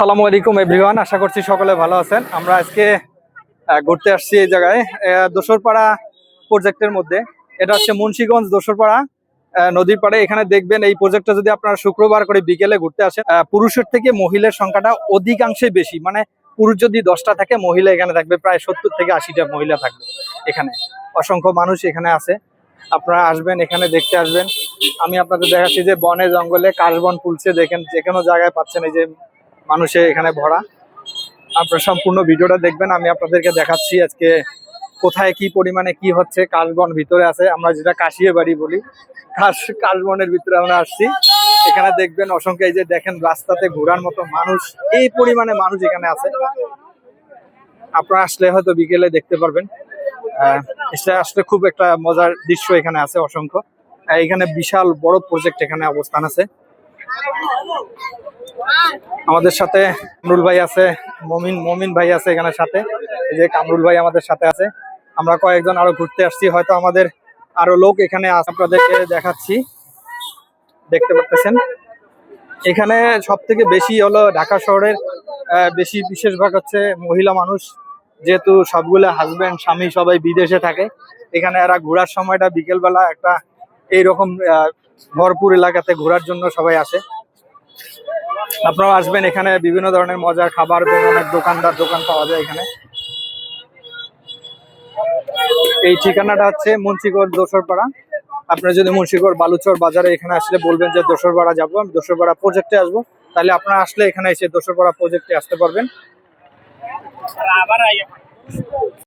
আসসালামু আলাইকুম এভরিওয়ান, আশা করছি সকলে ভালো আছেন। আমরা আজকে ঘুরতে আসছি এই জায়গায় দোসরপাড়া প্রজেক্টের মধ্যে। এটা হচ্ছে মুন্সিগঞ্জ দোসরপাড়া নদীর পাড়ে। এখানে দেখবেন এই প্রজেক্টটা যদি আপনারা শুক্রবার করে বিকেলে ঘুরতে আসেন, পুরুষের থেকে মহিলার সংখ্যাটা অধিকাংশই বেশি। মানে পুরুষ যদি 10টা থাকে, মহিলা এখানে থাকবে প্রায় 70 থেকে 80টা মহিলা থাকবে এখানে। অসংখ্য মানুষ এখানে আছে, আপনারা আসবেন, এখানে দেখতে আসবেন। আমি আপনাদের দেখাচ্ছি যে বনে জঙ্গলে কাশবন ফুলছে, দেখেন যে কোনো জায়গায় পাচ্ছেন এই যে মানুষে এখানে ভরা। আপনারা সম্পূর্ণ ভিডিওটা দেখবেন, আমি আপনাদেরকে দেখাচ্ছি আজকে কোথায় কি পরিমাণে কি হচ্ছে। কাশবন ভিতরে আছে, আমরা যেটা কাশিয়ে বাড়ি বলি, কাশবনের ভিতরে আমরা আসছি। এখানে দেখবেন অসংখ্য, এই যে দেখেন রাস্তাতে ঘোরার মতো মানুষ, এই পরিমাণে মানুষ এখানে আছে। আপনারা আসলে হয়তো বিকেলে দেখতে পারবেন। এটা আসলে খুব একটা মজার দৃশ্য এখানে আছে অসংখ্য। এখানে বিশাল বড় প্রজেক্ট এখানে অবস্থান আছে। আমাদের সাথে কামরুল ভাই আছে, মমিন ভাই আছে এখানে সাথে। এই যে কামরুল ভাই আমাদের সাথে আছে। আমরা কয়েকজন আরো ঘুরতে আসছি, হয়তো আমাদের আরো লোক এখানে আছে, আপনাদেরকে দেখাচ্ছি, দেখতে পাচ্ছেন। এখানে সব থেকে বেশি হলো ঢাকা শহরের বেশি বিশেষ ভাগ হচ্ছে মহিলা মানুষ, যেহেতু সবগুলো হাজবেন্ড স্বামী সবাই বিদেশে থাকে। এখানে এরা ঘোরার সময়টা বিকেলবেলা একটা এইরকম ভরপুর এলাকাতে ঘোরার জন্য সবাই আসে। আপনারা আসবেন, এখানে বিভিন্ন ধরনের মজার খাবার এবং অনেক দোকান পাওয়া যায় এখানে। এই ঠিকানাটা হচ্ছে মুন্সিগঞ্জ দোসরপাড়া। আপনারা যদি মুন্সিগঞ্জ বালুচর বাজারে এখানে আসলে বলবেন যে দোসরপাড়া যাবো, আমি দোসরপাড়া প্রজেক্টে আসবো, তাহলে আপনারা আসলে এখানে এসে দোসরপাড়া প্রজেক্টে আসতে পারবেন।